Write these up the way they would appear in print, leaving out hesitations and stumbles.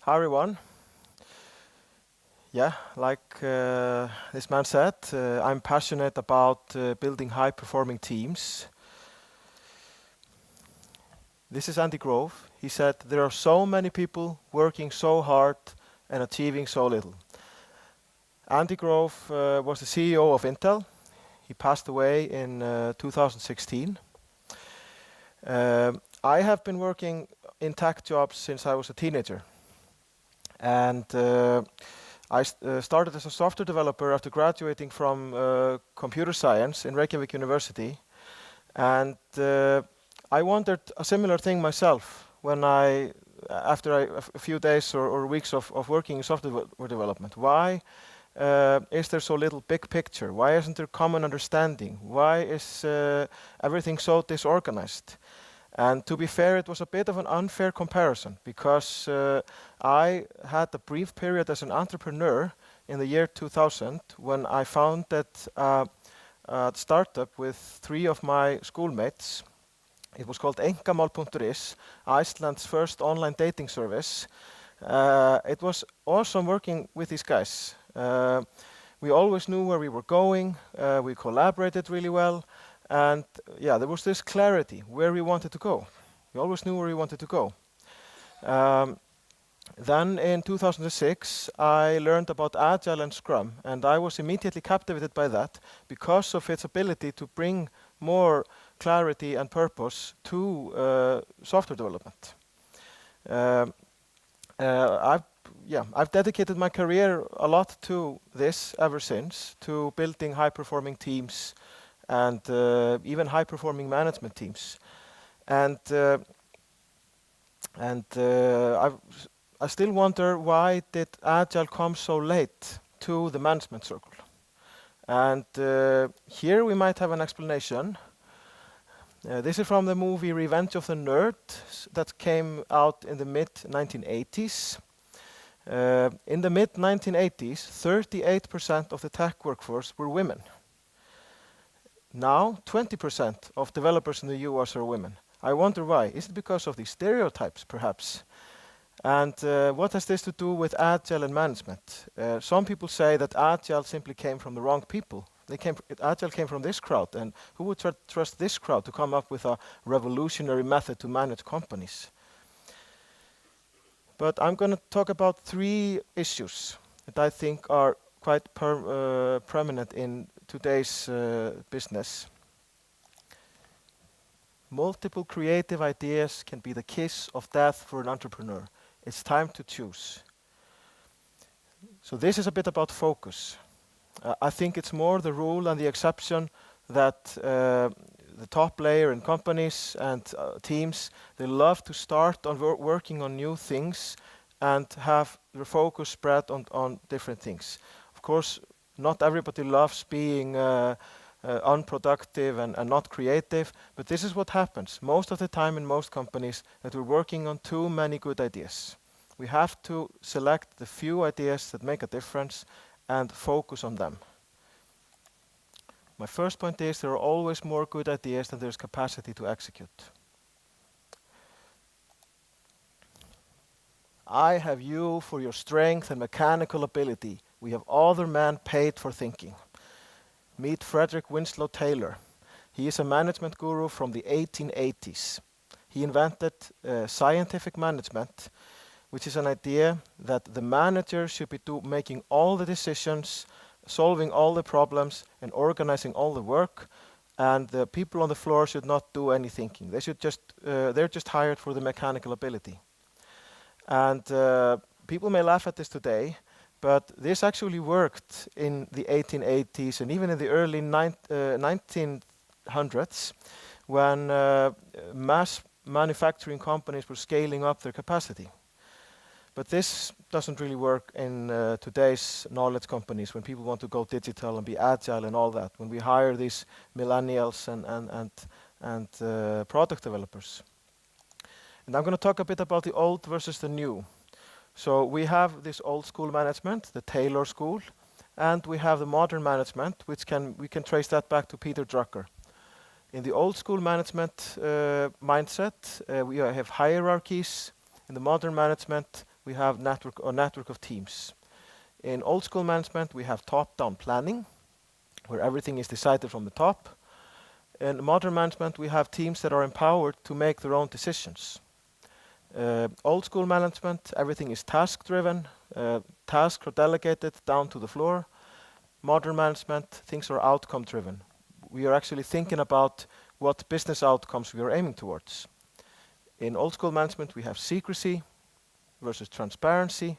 Hi everyone. Yeah, like this man said, I'm passionate about building high-performing teams. This is Andy Grove. He said, there are so many people working so hard and achieving so little. Andy Grove was the CEO of Intel. He passed away in 2016. I have been working in tech jobs since I was a teenager. And I started as a software developer after graduating from computer science in Reykjavik University. And I wondered a similar thing myself when after a few days or weeks of working in software development. Why is there so little big picture? Why isn't there common understanding? Why is everything so disorganized? And to be fair, it was a bit of an unfair comparison because I had a brief period as an entrepreneur in the year 2000 when I founded a startup with 3 of my schoolmates. It was called Enkamál.is, Iceland's first online dating service. It was awesome working with these guys. We always knew where we were going, we collaborated really well, and yeah, there was this clarity where we wanted to go. We always knew where we wanted to go. Then in 2006, I learned about Agile and Scrum, and I was immediately captivated by that because of its ability to bring more clarity and purpose to software development. I've dedicated my career a lot to this ever since, to building high-performing teams and even high-performing management teams. And I still wonder, why did Agile come so late to the management circle? And here we might have an explanation. This is from the movie Revenge of the Nerds that came out in the mid-1980s. In the mid-1980s, 38% of the tech workforce were women. Now, 20% of developers in the US are women. I wonder why. Is it because of these stereotypes, perhaps? And what has this to do with Agile and management? Some people say that Agile simply came from the wrong people. Agile came from this crowd, and who would trust this crowd to come up with a revolutionary method to manage companies? But I'm going to talk about 3 issues that I think are quite prominent in today's business. Multiple creative ideas can be the kiss of death for an entrepreneur. It's time to choose. So this is a bit about focus. I think it's more the rule than the exception that the top layer in companies and teams, they love to start on working on new things and have their focus spread on different things. Of course, not everybody loves being unproductive and not creative, but this is what happens most of the time in most companies, that we're working on too many good ideas. We have to select the few ideas that make a difference and focus on them. My first point is there are always more good ideas than there's capacity to execute. I have you for your strength and mechanical ability. We have other men paid for thinking. Meet Frederick Winslow Taylor. He is a management guru from the 1880s. He invented scientific management, which is an idea that the manager should be making all the decisions, solving all the problems, and organizing all the work, and the people on the floor should not do any thinking. They're just hired for the mechanical ability. And people may laugh at this today, but this actually worked in the 1880s and even in the early 1900s when mass manufacturing companies were scaling up their capacity. But this doesn't really work in today's knowledge companies when people want to go digital and be agile and all that, when we hire these millennials and product developers. And I'm going to talk a bit about the old versus the new. So we have this old school management, the Taylor school, and we have the modern management, which we can trace that back to Peter Drucker. In the old school management mindset, we have hierarchies. In the modern management, we have network of teams. In old school management, we have top-down planning, where everything is decided from the top. In modern management, we have teams that are empowered to make their own decisions. Old school management, everything is task-driven. Tasks are delegated down to the floor. Modern management, things are outcome-driven. We are actually thinking about what business outcomes we are aiming towards. In old school management, we have secrecy versus transparency.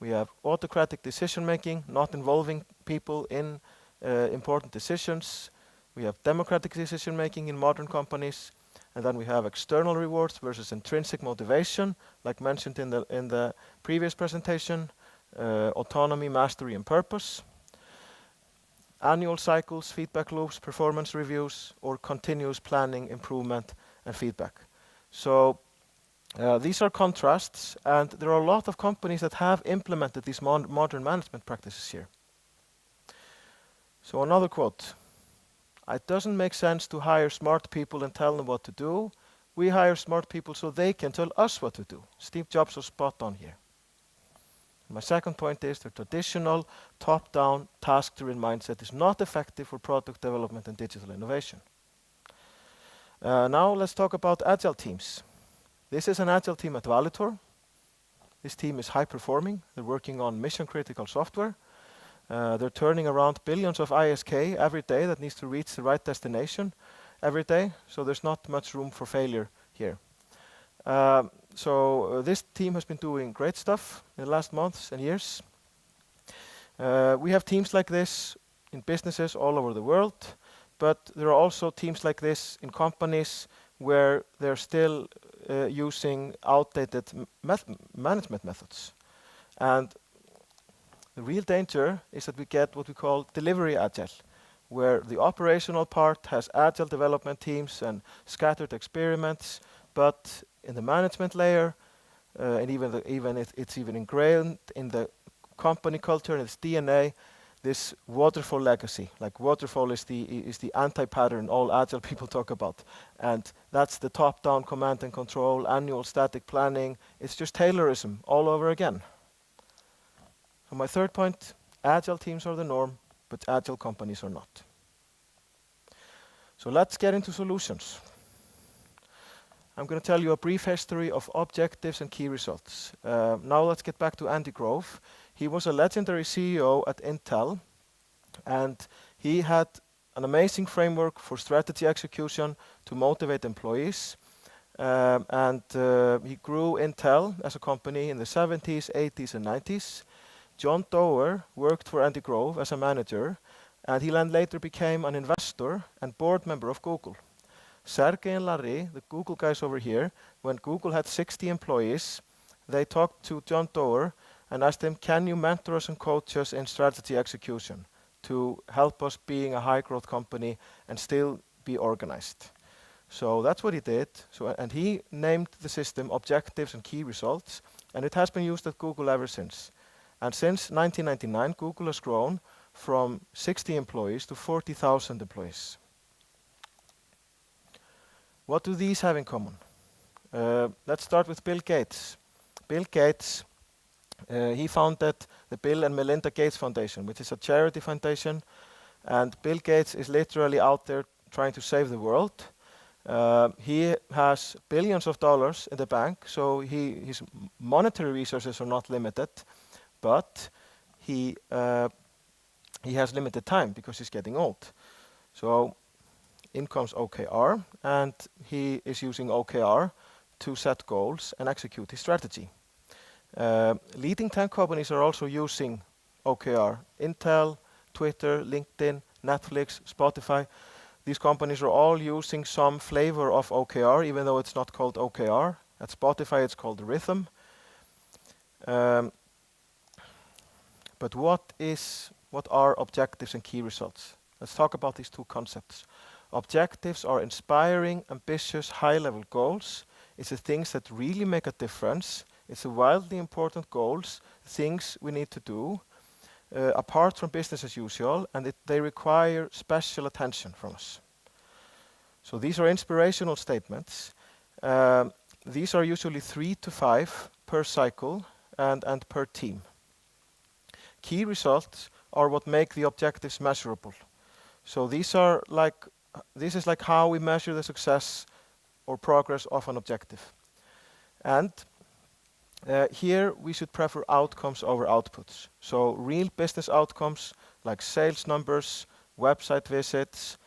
We have autocratic decision-making, not involving people in important decisions. We have democratic decision-making in modern companies. And then we have external rewards versus intrinsic motivation, like mentioned in the previous presentation, autonomy, mastery, and purpose. Annual cycles, feedback loops, performance reviews, or continuous planning, improvement, and feedback. So these are contrasts, and there are a lot of companies that have implemented these modern management practices here. So another quote. It doesn't make sense to hire smart people and tell them what to do. We hire smart people so they can tell us what to do. Steve Jobs was spot on here. My second point is the traditional top-down, task-driven mindset is not effective for product development and digital innovation. Now let's talk about agile teams. This is an agile team at Valitor. This team is high-performing. They're working on mission-critical software. They're turning around billions of ISK every day that needs to reach the right destination every day, so there's not much room for failure here. So this team has been doing great stuff in the last months and years. We have teams like this in businesses all over the world, but there are also teams like this in companies where they're still using outdated management methods. And the real danger is that we get what we call delivery agile, where the operational part has agile development teams and scattered experiments, but in the management layer, and it's even ingrained in the company culture and its DNA, this waterfall legacy. Like waterfall is the anti-pattern all agile people talk about, and that's the top-down command and control, annual static planning. It's just Taylorism all over again. So my third point, agile teams are the norm, but agile companies are not. So let's get into solutions. I'm going to tell you a brief history of objectives and key results. Now let's get back to Andy Grove. He was a legendary CEO at Intel, and he had an amazing framework for strategy execution to motivate employees. He grew Intel as a company in the 70s, 80s, and 90s. John Doerr worked for Andy Grove as a manager, and he later became an investor and board member of Google. Sergey and Larry, the Google guys over here, when Google had 60 employees, they talked to John Doerr and asked him, can you mentor us and coach us in strategy execution to help us being a high growth company and still be organized? So that's what he did. And he named the system Objectives and Key Results, and it has been used at Google ever since. And since 1999, Google has grown from 60 employees to 40,000 employees. What do these have in common? Let's start with Bill Gates. Bill Gates, he founded the Bill and Melinda Gates Foundation, which is a charity foundation. And Bill Gates is literally out there trying to save the world. He has billions of dollars in the bank, so his monetary resources are not limited. But he has limited time because he's getting old. So in comes OKR, and he is using OKR to set goals and execute his strategy. Leading tech companies are also using OKR. Intel, Twitter, LinkedIn, Netflix, Spotify. These companies are all using some flavor of OKR, even though it's not called OKR. At Spotify, it's called Rhythm. But what are objectives and key results? Let's talk about these two concepts. Objectives are inspiring, ambitious, high-level goals. It's the things that really make a difference. It's the wildly important goals, things we need to do, apart from business as usual, and they require special attention from us. So these are inspirational statements. These are usually 3 to 5 per cycle. and per team. Key results are what make the objectives measurable. So this is like how we measure the success or progress of an objective. And here we should prefer outcomes over outputs. So real business outcomes like sales numbers, website visits,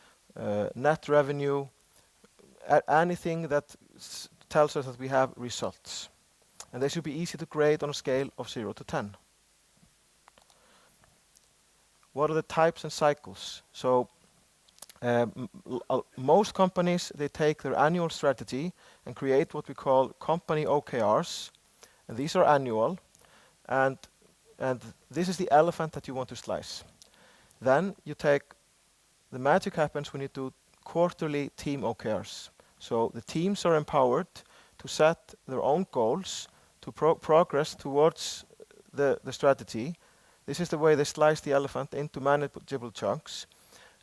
net revenue, anything that tells us that we have results. And they should be easy to grade on a scale of 0 to 10. What are the types and cycles? So most companies, they take their annual strategy and create what we call company OKRs. And these are annual. And this is the elephant that you want to slice. Then you take, the magic happens when you do quarterly team OKRs. So the teams are empowered to set their own goals to progress towards the strategy. This is the way they slice the elephant into manageable chunks.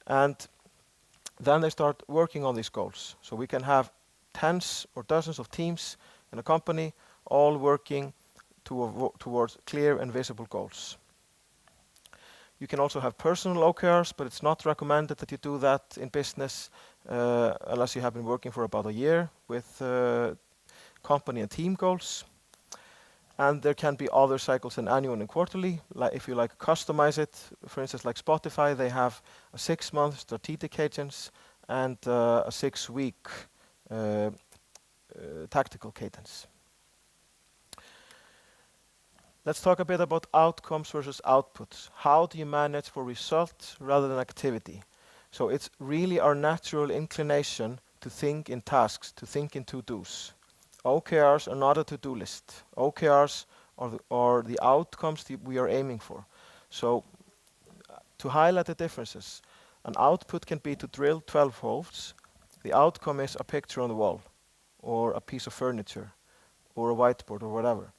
And then they start working on these goals. So we can have tens or dozens of teams in a company all working towards clear and visible goals. You can also have personal OKRs, but it's not recommended that you do that in business unless you have been working for about a year with company and team goals. And there can be other cycles than annual and quarterly. Like if you customize it, for instance, like Spotify, they have a 6-month strategic cadence and a 6-week tactical cadence. Let's talk a bit about outcomes versus outputs. How do you manage for results rather than activity? So it's really our natural inclination to think in tasks, to think in to-dos. OKRs are not a to-do list. OKRs are the outcomes that we are aiming for. So to highlight the differences, an output can be to drill 12 holes. The outcome is a picture on the wall, or a piece of furniture, or a whiteboard, or whatever.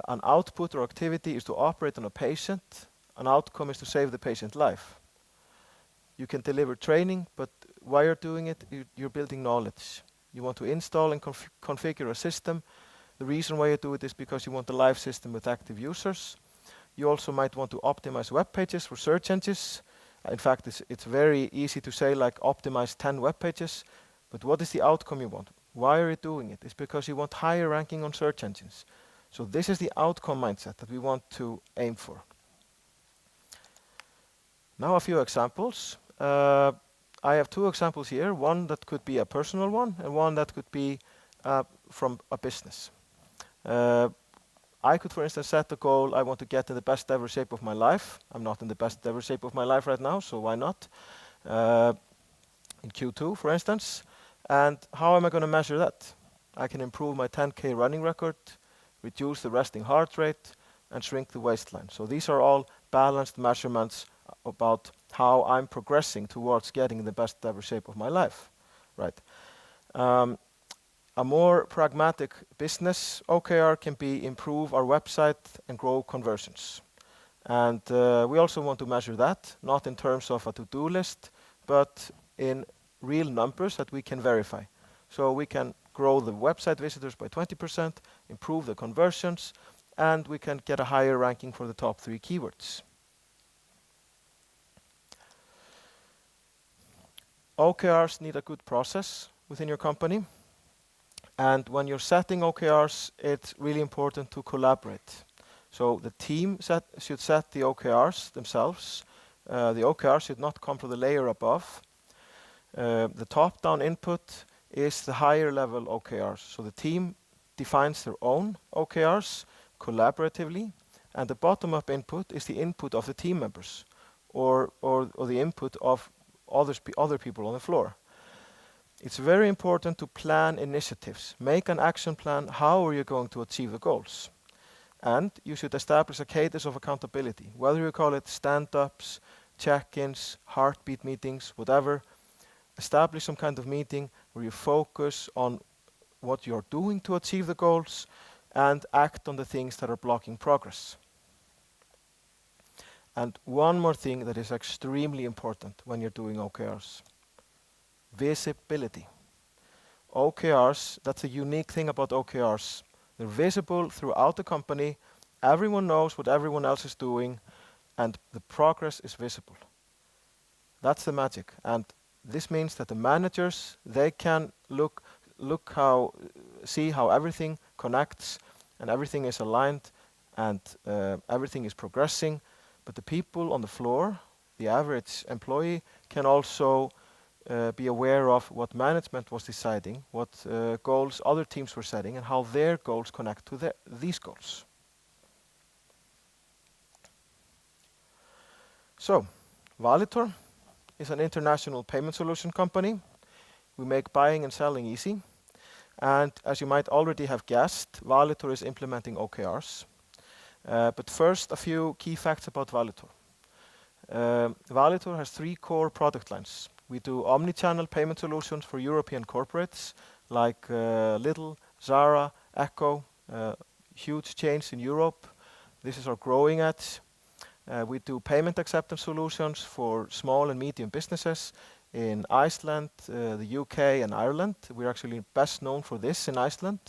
An output or activity is to operate on a patient. An outcome is to save the patient's life. You can deliver training, but while you're doing it, you're building knowledge. You want to install and configure a system. The reason why you do it is because you want a live system with active users. You also might want to optimize web pages for search engines. In fact, it's very easy to say optimize 10 web pages, but what is the outcome you want? Why are you doing it? It's because you want higher ranking on search engines. So this is the outcome mindset that we want to aim for. Now a few examples. I have 2 examples here, one that could be a personal one and one that could be from a business. I could, for instance, set the goal, I want to get in the best ever shape of my life. I'm not in the best ever shape of my life right now, so why not? In Q2, for instance. And how am I going to measure that? I can improve my 10K running record, reduce the resting heart rate, and shrink the waistline. So these are all balanced measurements about how I'm progressing towards getting in the best ever shape of my life, right? A more pragmatic business OKR can be improve our website and grow conversions. And we also want to measure that, not in terms of a to-do list, but in real numbers that we can verify. So we can grow the website visitors by 20%, improve the conversions, and we can get a higher ranking for the top 3 keywords. OKRs need a good process within your company. And when you're setting OKRs, it's really important to collaborate. So the team should set the OKRs themselves. The OKRs should not come from the layer above. The top-down input is the higher level OKRs. So the team defines their own OKRs collaboratively, and the bottom-up input is the input of the team members or the input of other people on the floor. It's very important to plan initiatives. Make an action plan. How are you going to achieve the goals? And you should establish a cadence of accountability, whether you call it stand-ups, check-ins, heartbeat meetings, whatever. Establish some kind of meeting where you focus on what you're doing to achieve the goals and act on the things that are blocking progress. And one more thing that is extremely important when you're doing OKRs. Visibility. OKRs, that's a unique thing about OKRs. They're visible throughout the company everyone knows what everyone else is doing, and the progress is visible. That's the magic. And this means that the managers, they can see how everything connects and everything is aligned and everything is progressing. But the people on the floor, the average employee, can also be aware of what management was deciding, what goals other teams were setting, and how their goals connect to these goals. So, Valitor is an international payment solution company. We make buying and selling easy. And as you might already have guessed, Valitor is implementing OKRs. But first, a few key facts about Valitor. Valitor has 3 core product lines. We do omni-channel payment solutions for European corporates like Lidl, Zara, Echo, huge chains in Europe. This is our growing edge. We do payment acceptance solutions for small and medium businesses in Iceland, the UK and Ireland. We're actually best known for this in Iceland.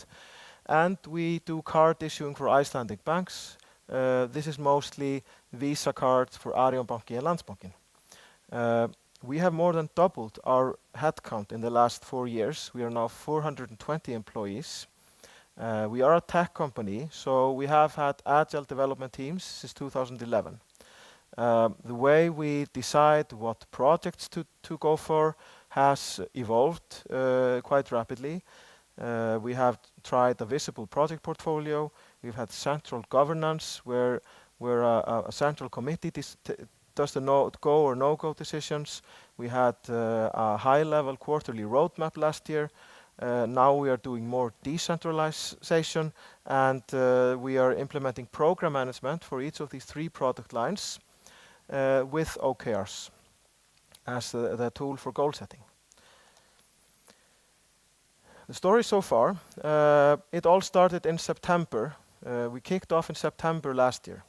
And we do card issuing for Icelandic banks. This is mostly Visa cards for Arion Banki and Landsbankin. We have more than doubled our headcount in the last 4 years. We are now 420 employees. We are a tech company, so we have had agile development teams since 2011. The way we decide what projects to go for has evolved quite rapidly. We have tried a visible project portfolio. We've had central governance where a central committee does the go or no-go decisions. We had a high-level quarterly roadmap last year. Now we are doing more decentralization, and we are implementing program management for each of these 3 product lines with OKRs as the tool for goal setting. The story so far, it all started in September. We kicked off in September last year.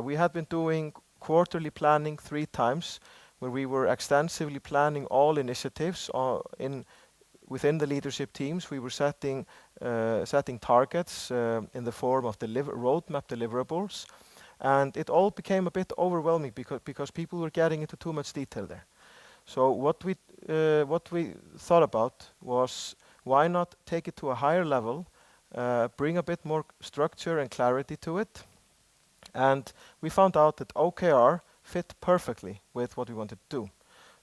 We had been doing quarterly planning 3 times, where we were extensively planning all initiatives within the leadership teams. We were setting targets in the form of roadmap deliverables, and it all became a bit overwhelming because people were getting into too much detail there. So what we thought about was, why not take it to a higher level, bring a bit more structure and clarity to it, and we found out that OKR fit perfectly with what we wanted to do.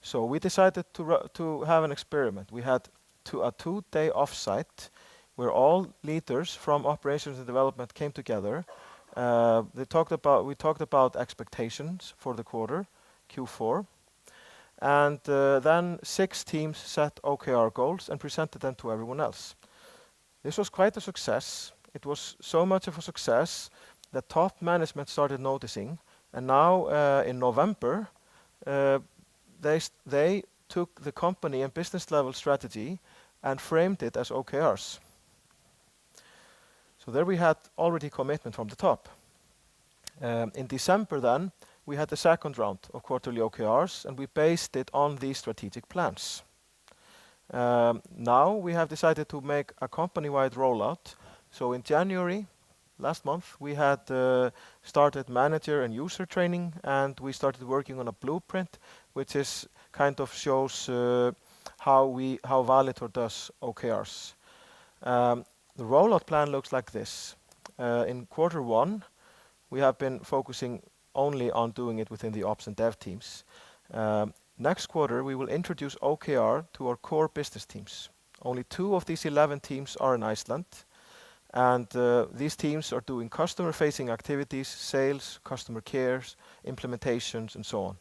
So we decided to have an experiment. We had a 2-day offsite where all leaders from operations and development came together. We talked about expectations for the quarter, Q4, and then 6 teams set OKR goals and presented them to everyone else. This was quite a success. It was so much of a success that top management started noticing, and now in November they took the company and business level strategy and framed it as OKRs. So there we had already commitment from the top. In December then, we had the second round of quarterly OKRs, and we based it on these strategic plans. Now we have decided to make a company-wide rollout. So in January, last month, we had started manager and user training, and we started working on a blueprint, which is kind of shows how Valitor does OKRs. The rollout plan looks like this. In quarter 1, we have been focusing only on doing it within the ops and dev teams. Next quarter, we will introduce OKR to our core business teams. Only 2 of these 11 teams are in Iceland, and these teams are doing customer-facing activities, sales, customer cares, implementations, and so on.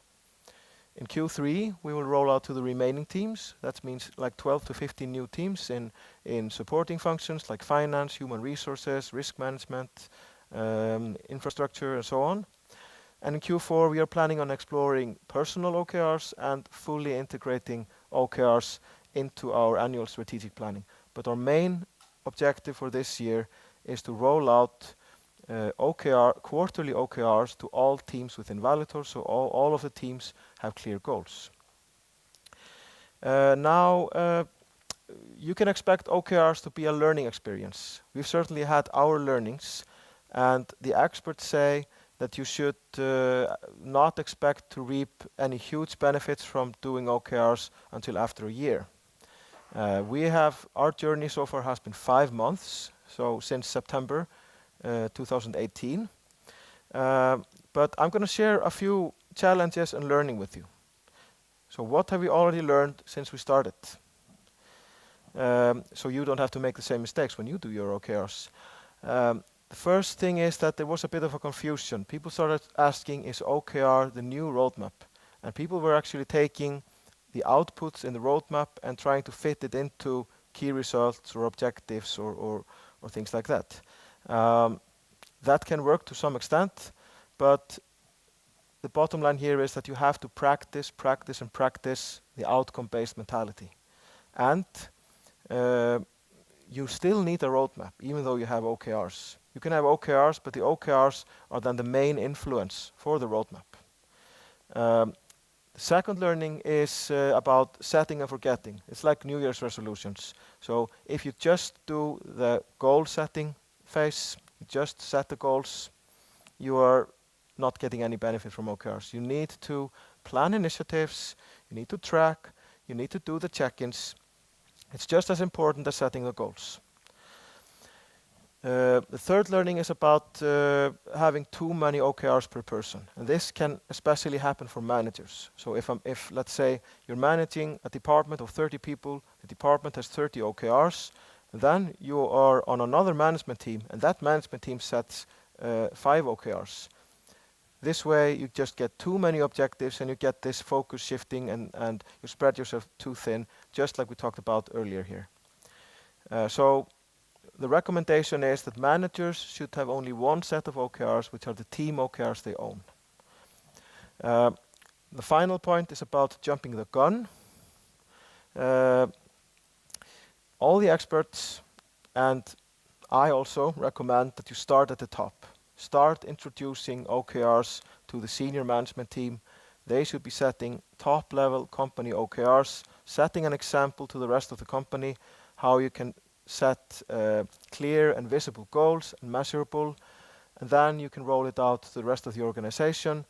In Q3, we will roll out to the remaining teams. That means like 12 to 15 new teams in supporting functions like finance, human resources, risk management, infrastructure, and so on. And in Q4, we are planning on exploring personal OKRs and fully integrating OKRs into our annual strategic planning. But our main objective for this year is to roll out quarterly OKRs to all teams within Valitor, so all of the teams have clear goals. Now, you can expect OKRs to be a learning experience. We've certainly had our learnings. And the experts say that you should not expect to reap any huge benefits from doing OKRs until after a year. Our journey so far has been 5 months, so since September 2018. But I'm going to share a few challenges and learning with you. So what have we already learned since we started? So you don't have to make the same mistakes when you do your OKRs. The first thing is that there was a bit of a confusion. People started asking, is OKR the new roadmap? And people were actually taking the outputs in the roadmap and trying to fit it into key results or objectives or things like that. That can work to some extent, but the bottom line here is that you have to practice the outcome-based mentality. And you still need a roadmap, even though you have OKRs. You can have OKRs, but the OKRs are then the main influence for the roadmap. The second learning is about setting and forgetting. It's like New Year's resolutions. So if you just do the goal setting phase, you just set the goals, you are not getting any benefit from OKRs. You need to plan initiatives, you need to track, you need to do the check-ins. It's just as important as setting the goals. The third learning is about having too many OKRs per person. And this can especially happen for managers. So if let's say you're managing a department of 30 people, the department has 30 OKRs, then you are on another management team, and that management team sets 5 OKRs. This way you just get too many objectives and you get this focus shifting and you spread yourself too thin, just like we talked about earlier here. So the recommendation is that managers should have only one set of OKRs, which are the team OKRs they own. The final point is about jumping the gun. All the experts, and I also recommend that you start at the top. Start introducing OKRs to the senior management team. They should be setting top-level company OKRs, setting an example to the rest of the company, how you can set clear and visible goals and measurable, and then you can roll it out to the rest of the organization.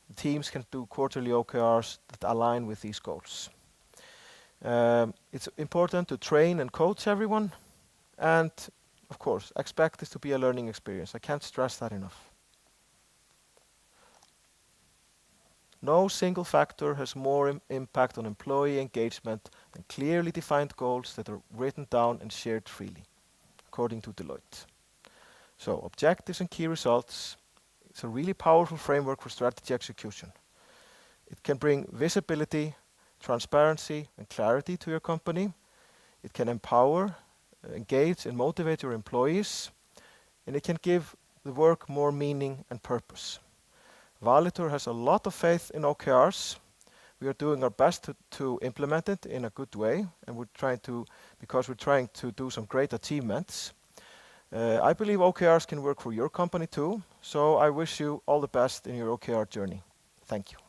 The teams can do quarterly OKRs that align with these goals. It's important to train and coach everyone, and of course, expect this to be a learning experience. I can't stress that enough. No single factor has more impact on employee engagement than clearly defined goals that are written down and shared freely, according to Deloitte. So, objectives and key results, it's a really powerful framework for strategy execution. It can bring visibility, transparency, and clarity to your company. It can empower, engage and motivate your employees, and it can give the work more meaning and purpose. Valitor has a lot of faith in OKRs. We are doing our best to implement it in a good way, and because we're trying to do some great achievements. I believe OKRs can work for your company too, so I wish you all the best in your OKR journey. Thank you.